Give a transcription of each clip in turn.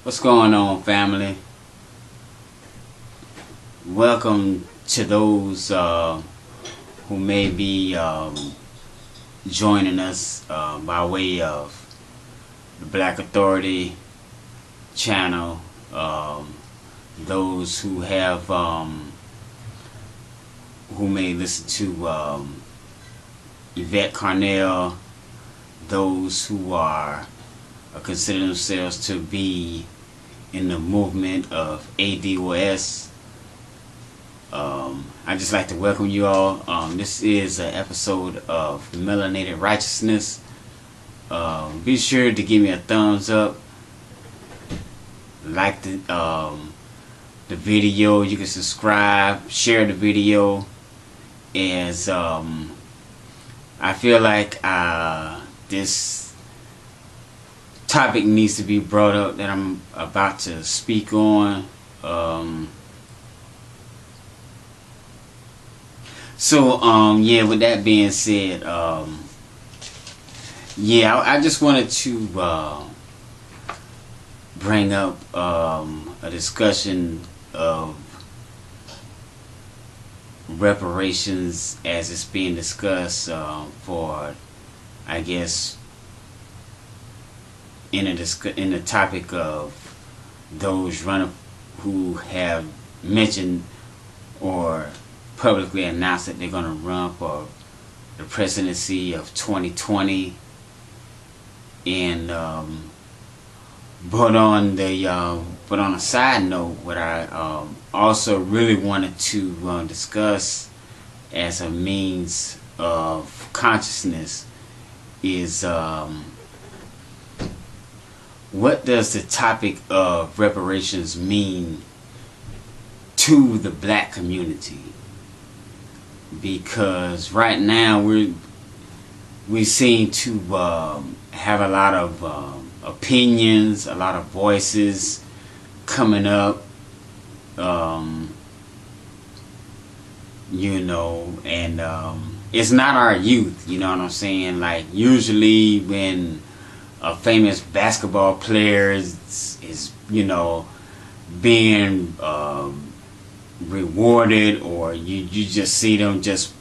What's going on, family? Welcome to those who may be joining us by way of the Black Authority channel. Those who have who may listen to Yvette Carnell. Those who are consider themselves to be in the movement of ADOS. I'd just like to welcome you all. This is an episode of Melinated Righteousness. Be sure to give me a thumbs up, like the video. You can subscribe, share the video, as I feel like this topic needs to be brought up that I'm about to speak on. Yeah, with that being said, yeah, I just wanted to bring up a discussion of reparations as it's being discussed for, I guess, in the topic of those who have mentioned or publicly announced that they're going to run for the presidency of 2020, and but on a side note, what I also really wanted to discuss as a means of consciousness is what does the topic of reparations mean to the black community? Because right now we seem to have a lot of opinions, a lot of voices coming up, you know, and it's not our youth, you know what I'm saying? Like, usually when a famous basketball player is you know, being rewarded, or you just see them just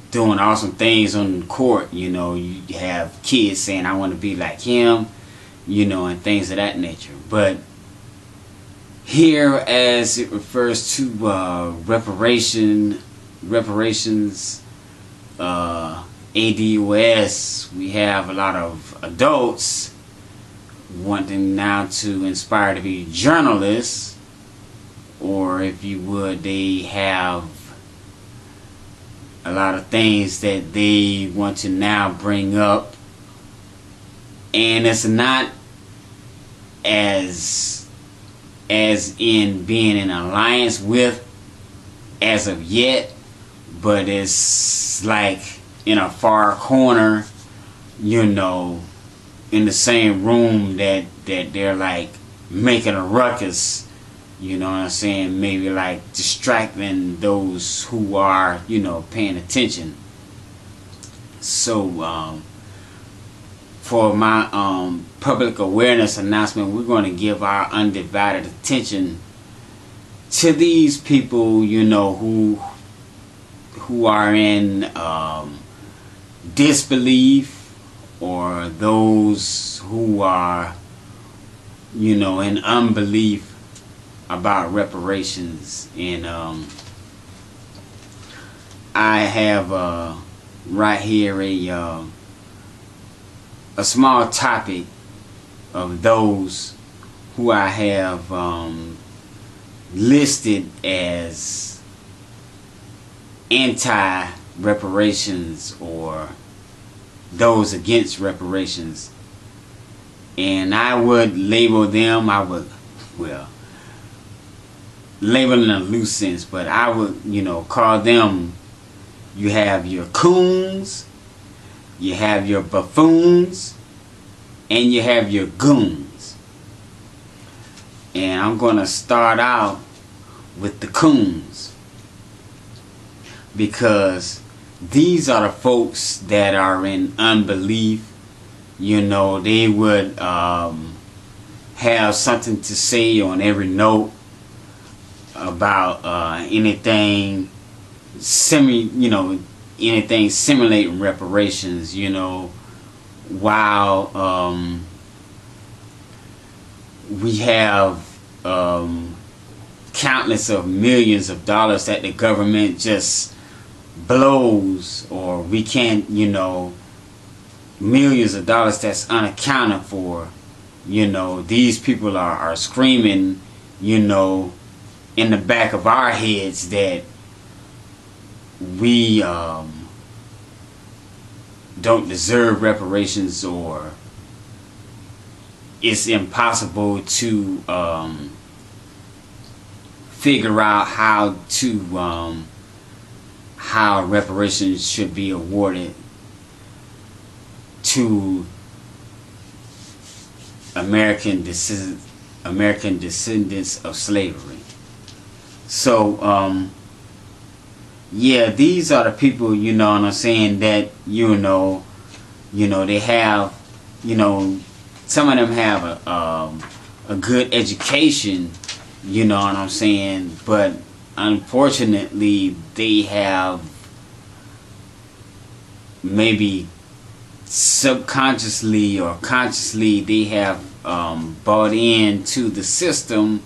doing awesome things on the court, you know, you have kids saying, I want to be like him, you know, and things of that nature. But here, as it refers to reparations, ADOS, we have a lot of adults wanting now to inspire to be journalists, or if you would, they have a lot of things that they want to now bring up, and it's not as in being in alliance with as of yet, but it's like in a far corner, you know, in the same room that they're like making a ruckus, you know what I'm saying, maybe like distracting those who are, you know, paying attention. So for my public awareness announcement, we're going to give our undivided attention to these people, you know, who are in disbelief, or those who are, you know, in unbelief about reparations. And I have right here a small topic of those who I have listed as anti-reparations, or those against reparations. And I would label them, label in a loose sense, but I would, you know, call them, you have your Coons, you have your Bafoons, and you have your Goons. And I'm going to start out with the Coons, because these are the folks that are in unbelief. You know, they would have something to say on every note about anything anything simulating reparations, while we have countless of millions of dollars that the government just blows, or we can't, millions of dollars that's unaccounted for. These people are screaming, in the back of our heads that we don't deserve reparations, or it's impossible to figure out how reparations should be awarded to American descendants of slavery. So yeah, these are the people, what I'm saying, that they have, some of them have a good education, what I'm saying, but unfortunately they have maybe subconsciously or consciously, they have bought into the system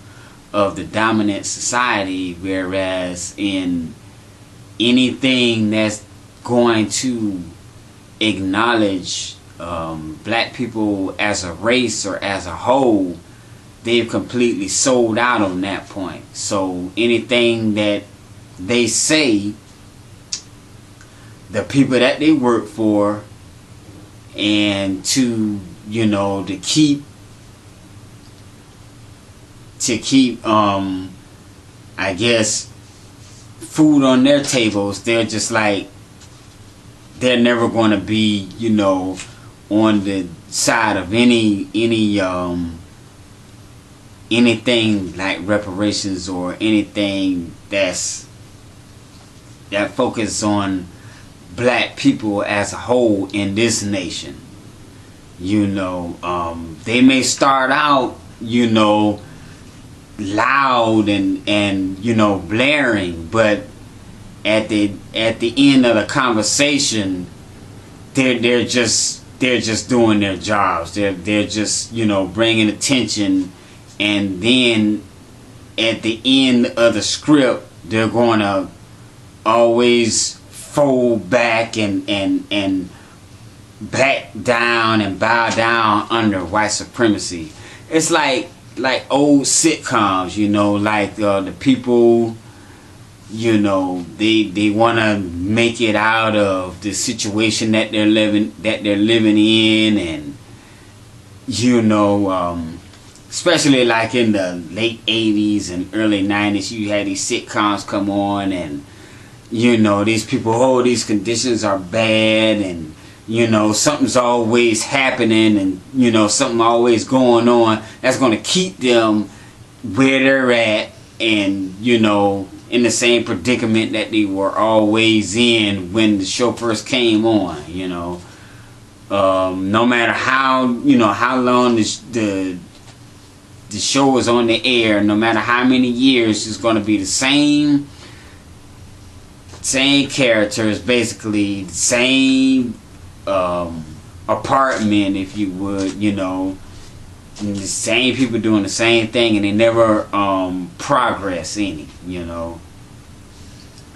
of the dominant society, whereas in anything that's going to acknowledge black people as a race or as a whole, they've completely sold out on that point. So anything that they say, the people that they work for, and to keep I guess food on their tables, they're just like, they're never going to be on the side of anything like reparations, or anything that focuses on black people as a whole in this nation. They may start out loud and blaring, but at the end of the conversation, they're just doing their jobs. They're just bringing attention, and then at the end of the script, they're going to always fold back and back down and bow down under white supremacy. It's like old sitcoms, like the people, they want to make it out of the situation that they're living in, and especially like in the late 80s and early 90s, you had these sitcoms come on, and these people, these conditions are bad, and something's always happening, and something always going on that's going to keep them where they're at, and in the same predicament that they were always in when the show first came on. No matter how how long the show is on the air, no matter how many years, it's going to be the same characters, basically the same apartment, if you would, and the same people doing the same thing, and they never progress any,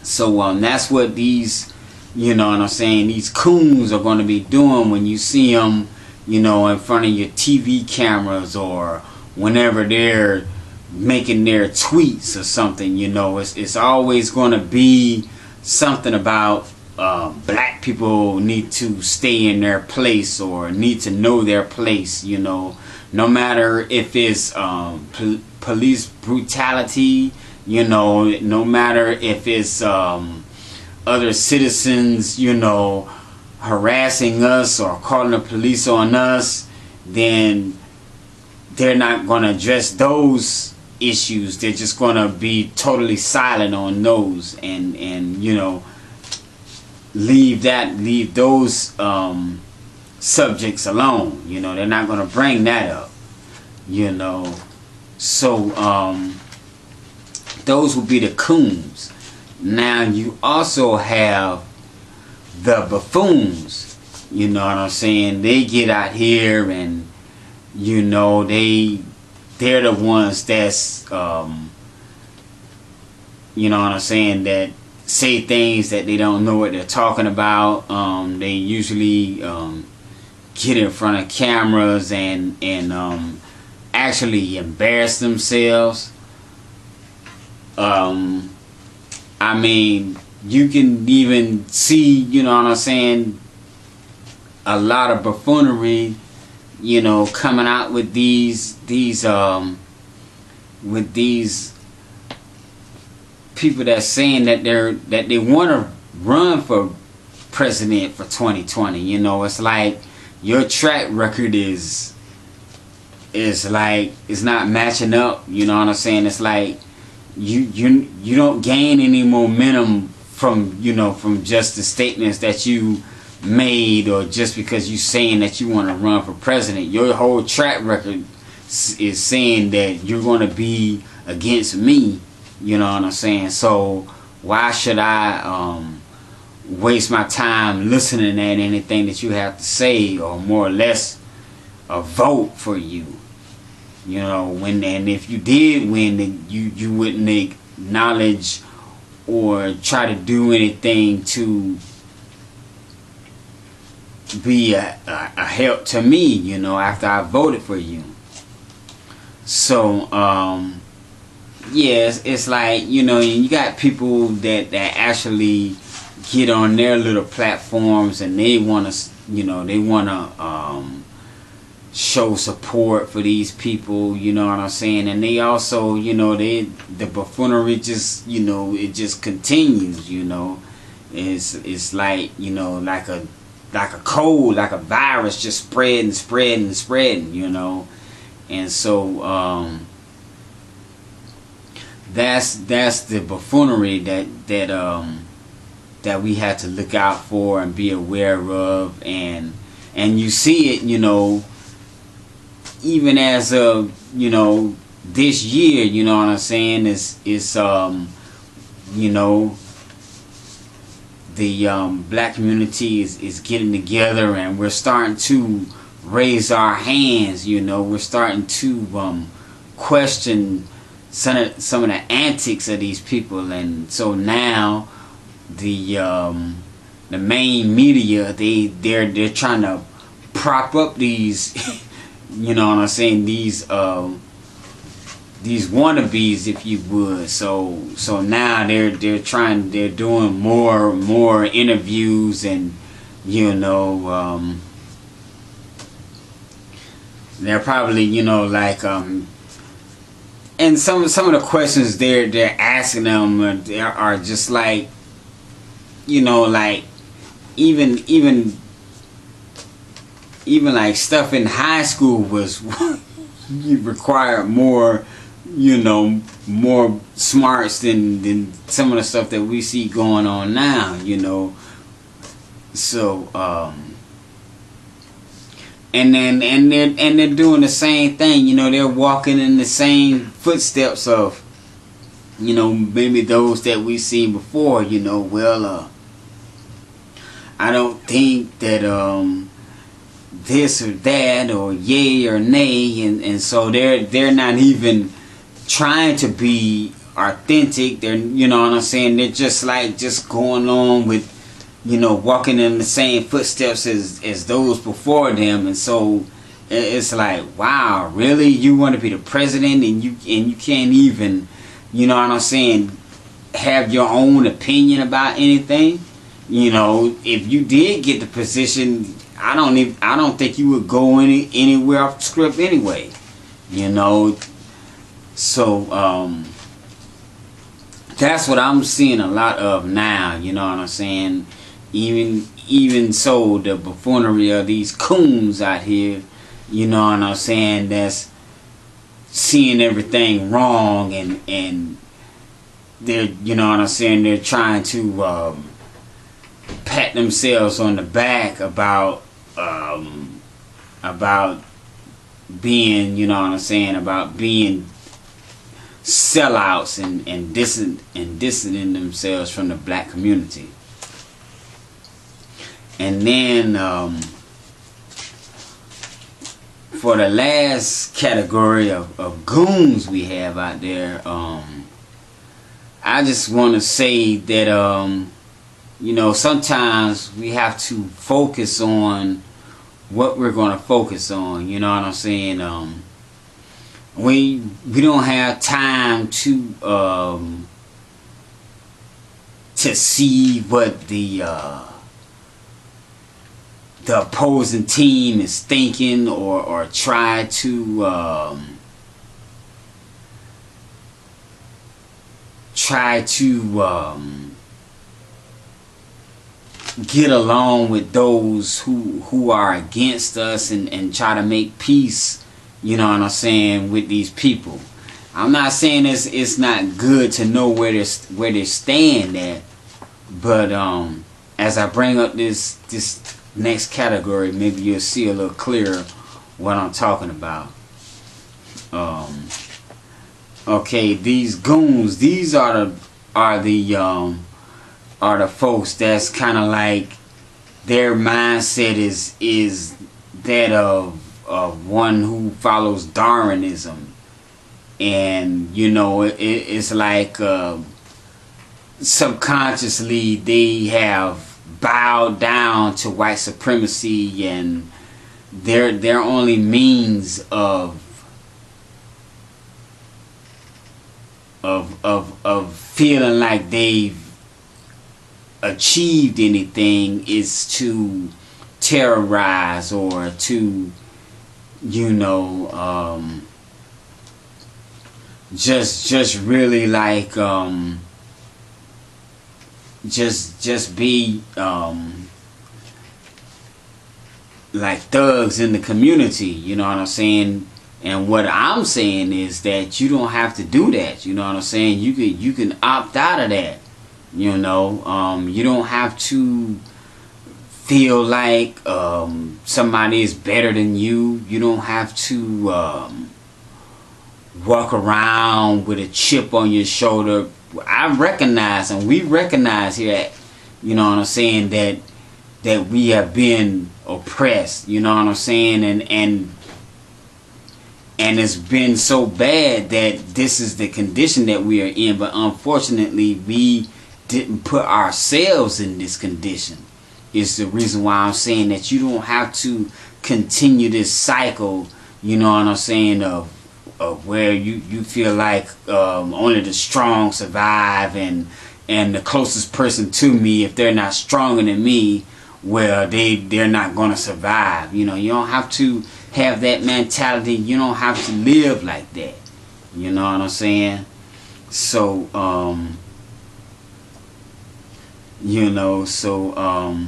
So that's what these, what I'm saying, these coons are going to be doing when you see them, in front of your TV cameras, or whenever they're making their tweets or something. It's always going to be something about black people need to stay in their place, or need to know their place, no matter if it's police brutality, no matter if it's other citizens harassing us or calling the police on us, then they're not going to address those issues. They're just going to be totally silent on those, and leave those subjects alone. They're not going to bring that up. you know. So those would be the Coons. Now you also have the Bafoons, you know what I'm saying? They get out here and, you know, they're the ones that's you know what I'm saying, that say things that they don't know what they're talking about. They usually get in front of cameras and actually embarrass themselves. I mean, you can even see, you know what I'm saying, a lot of buffoonery, you know, coming out with these people that's saying that they want to run for president for 2020. You know, it's like your track record is like, it's not matching up. You know what I'm saying? It's like you don't gain any momentum from, you know, from just the statements that you made, or just because you saying that you want to run for president. Your whole track record is saying that you're going to be against me. You know what I'm saying? So why should I waste my time listening at anything that you have to say, or more or less a vote for you? You know, and if you did win, then you wouldn't acknowledge or try to do anything to be a help to me, you know, after I voted for you. So yeah, it's like, you know, you got people that actually get on their little platforms and they want to, you know, they want to show support for these people, you know what I'm saying? And they also, you know, the buffoonery just, you know, it just continues, you know. It's like, you know, like a cold, like a virus, just spreading, you know. And so that's the buffoonery that we have to look out for and be aware of, and you see it, you know, even as of, you know, this year, you know what I'm saying, is you know, the black community is getting together, and we're starting to raise our hands, you know. We're starting to question some of the antics of these people. And so now the main media, they're trying to prop up these you know what I'm saying, these wannabes, if you would. So now they're doing more interviews, and you know, they're probably, you know, like and some of the questions they're asking them are just like, you know, like even like stuff in high school was required more, you know, more smarts than some of the stuff that we see going on now, you know. So and they're doing the same thing, you know. They're walking in the same footsteps of, you know, maybe those that we've seen before, you know. Well, I don't think that this or that, or yay or nay, and so they're not even trying to be authentic. They're, you know what I'm saying, they're just like just going on with, you know, walking in the same footsteps as those before them. And so it's like, wow, really, you want to be the president, and you can't even, you know what I'm saying, have your own opinion about anything? You know, if you did get the position, I don't think you would go anywhere off the script anyway, you know. So that's what I'm seeing a lot of now, you know what I'm saying. Even so, the buffoonery of these coons out here, you know what I'm saying, that's seeing everything wrong, and they're, you know what I'm saying, they're trying to pat themselves on the back about being, you know what I'm saying, about being sellouts and distancing themselves from the black community. And then for the last category of goons we have out there, I just want to say that you know, sometimes we have to focus on what we're going to focus on. You know what I'm saying? We don't have time to see what the opposing team is thinking, or try to get along with those who are against us, and try to make peace, you know what I'm saying, with these people. I'm not saying it's not good to know where they stand at, but as I bring up this next category, maybe you'll see a little clearer what I'm talking about. Okay, these goons, these are the folks that's kind of like, their mindset is that of one who follows Darwinism, and you know, it's like subconsciously they have bowed down to white supremacy, and their only means of feeling like they've achieved anything is to terrorize, or to, you know, just really like just be like thugs in the community, you know what I'm saying? And what I'm saying is that you don't have to do that, you know what I'm saying? You can opt out of that, you know. You don't have to feel like somebody is better than you. You don't have to walk around with a chip on your shoulder. I recognize, and we recognize here, you know what I'm saying, that we have been oppressed, you know what I'm saying, and it's been so bad that this is the condition that we are in. But unfortunately, we didn't put ourselves in this condition. It's the reason why I'm saying that you don't have to continue this cycle, you know what I'm saying, of where you feel like only the strong survive, and the closest person to me, if they're not stronger than me, well, they're not going to survive. You know, you don't have to have that mentality. You don't have to live like that. You know what I'm saying? So, you know, so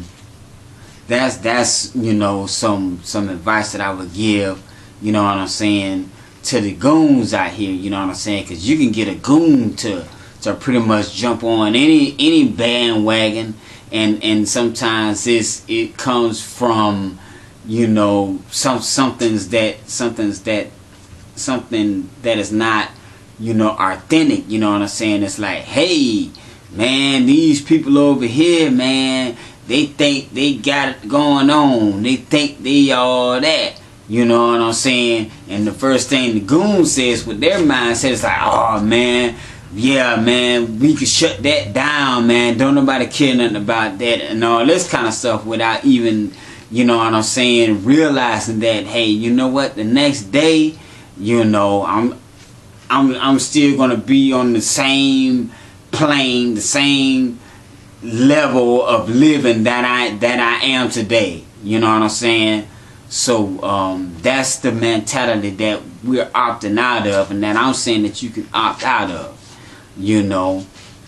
that's you know, some advice that I would give, you know what I'm saying, to the goons out here, you know what I'm saying, because you can get a goon to pretty much jump on any bandwagon, and sometimes it comes from, you know, something that is not, you know, authentic, you know what I'm saying. It's like, hey man, these people over here, man, they think they got it going on, they think they all that, you know what I'm saying. And the first thing the goon says with their mindset is like, oh man, yeah man, we can shut that down, man, don't nobody care nothing about that, and all this kind of stuff, without even, you know what I'm saying, realizing that, hey, you know what, the next day, you know, I'm still gonna be on the same plane, the same level of living that I am today, you know what I'm saying. So that's the mentality that we're opting out of, and that I'm saying that you can opt out of, you know.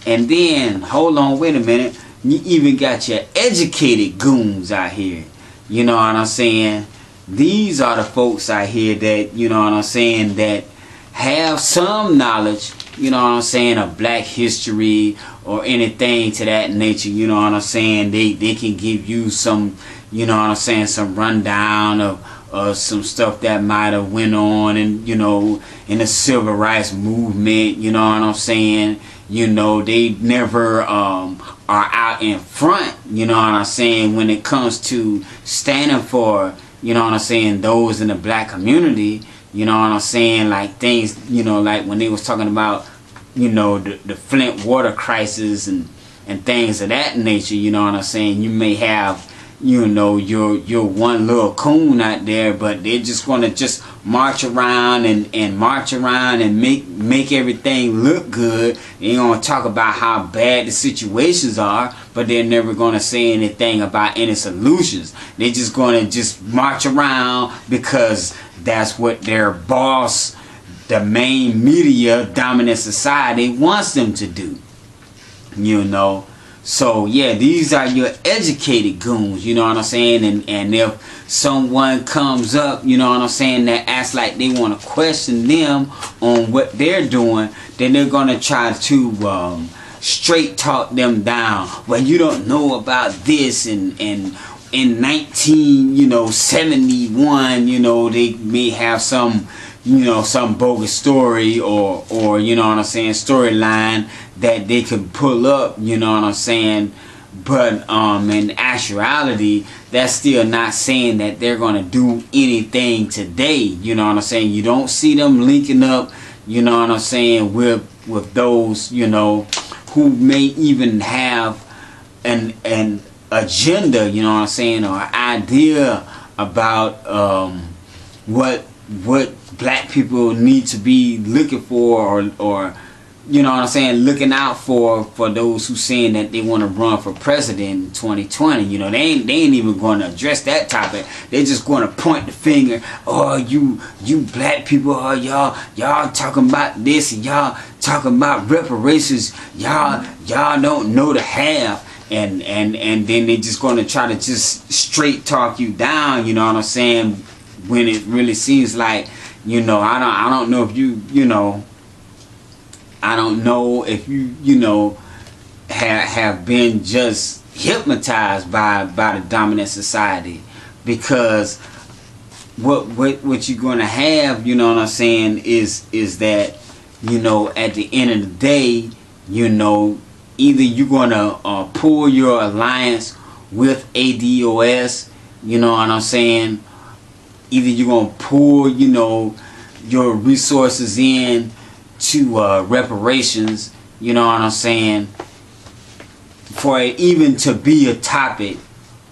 And then, hold on, wait a minute, you even got your educated goons out here, you know what I'm saying. These are the folks out here that, you know what I'm saying, that have some knowledge, you know what I'm saying, of black history or anything to that nature, you know what I'm saying. They can give you some, you know what I'm saying, some rundown of some stuff that might have went on, and you know, in the civil rights movement, you know what I'm saying. You know, they never are out in front, you know what I'm saying, when it comes to standing for, you know what I'm saying, those in the black community, you know what I'm saying, like things, you know, like when they was talking about, you know, the Flint water crisis and things of that nature, you know what I'm saying. You may have, you know, your one little coon out there, but they're just gonna just march around and march around and make everything look good. They're gonna talk about how bad the situations are, but they're never gonna say anything about any solutions. They're just gonna just march around because that's what their boss, the main media, dominant society, wants them to do. You know. So yeah, these are your educated goons, you know what I'm saying, and if someone comes up, you know what I'm saying, that acts like they want to question them on what they're doing, then they're gonna try to straight talk them down. Well, you don't know about this, and in 1971, you know, they may have some, you know, some bogus story or you know what I'm saying, storyline that they could pull up, you know what I'm saying, but in actuality, that's still not saying that they're gonna do anything today, you know what I'm saying. You don't see them linking up, you know what I'm saying, with those, you know, who may even have an agenda, you know what I'm saying, or idea about what black people need to be looking for, or you know what I'm saying, looking out for those who saying that they want to run for president in 2020. You know, they ain't even going to address that topic. They're just going to point the finger. Oh, you black people, oh, y'all talking about this, and y'all talking about reparations. Y'all don't know the half. And then they just going to try to just straight talk you down, you know what I'm saying, when it really seems like, you know, I don't know if you know, I don't know if you know, have been just hypnotized by the dominant society, because what you're gonna have, you know what I'm saying, is that, you know, at the end of the day, you know, either you're gonna pull your alliance with ADOS, you know what I'm saying, either you're gonna pull, you know, your resources in to reparations, you know what I'm saying, for it even to be a topic,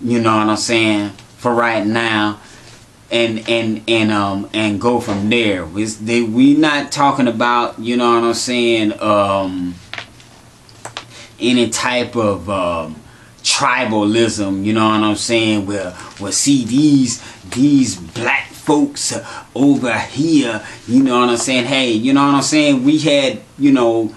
you know what I'm saying, for right now, and go from there. We not talking about, you know what I'm saying, any type of tribalism, you know what I'm saying, where see these black folks over here, you know what I'm saying, hey, you know what I'm saying, we had, you know,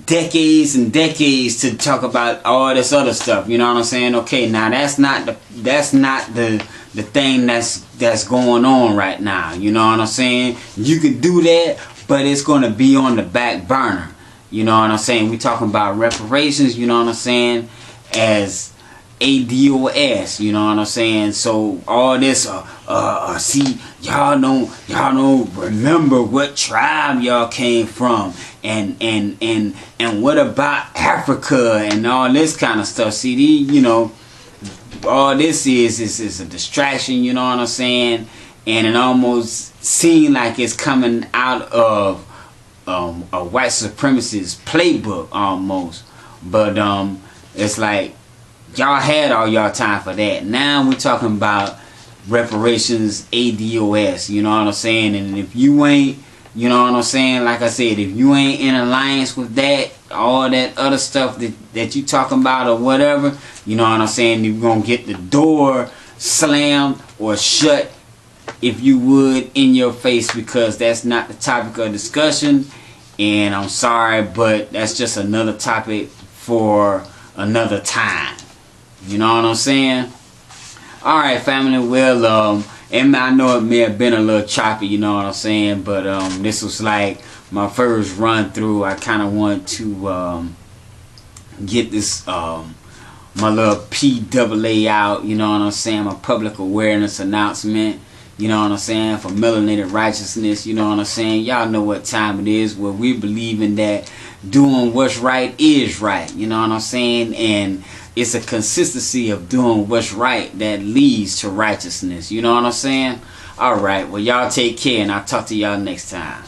decades and decades to talk about all this other stuff, you know what I'm saying. Okay, now that's not the thing that's going on right now, you know what I'm saying. You could do that, but it's going to be on the back burner, you know what I'm saying. We talking about reparations, you know what I'm saying, as ADOS, you know what I'm saying. So all this see, y'all don't remember what tribe y'all came from, and what about Africa and all this kind of stuff. See, you know, all this is a distraction, you know what I'm saying, and it almost seems like it's coming out of a white supremacist playbook almost, but it's like y'all had all y'all time for that. Now we're talking about reparations, ADOS, you know what I'm saying. And if you ain't, you know what I'm saying, like I said, if you ain't in alliance with that, all that other stuff that you talking about or whatever, you know what I'm saying, you're gonna get the door slammed or shut, if you would, in your face, because that's not the topic of discussion. And I'm sorry, but that's just another topic for another time. You know what I'm saying? Alright, family, well, and I know it may have been a little choppy, you know what I'm saying, but this was like my first run through. I kind of want to get this my little PAA out, you know what I'm saying, my public awareness announcement, you know what I'm saying, for Melinated Righteousness, you know what I'm saying. Y'all know what time it is, where we believe in that doing what's right is right, you know what I'm saying, and it's a consistency of doing what's right that leads to righteousness, you know what I'm saying. Alright, well y'all take care, and I'll talk to y'all next time.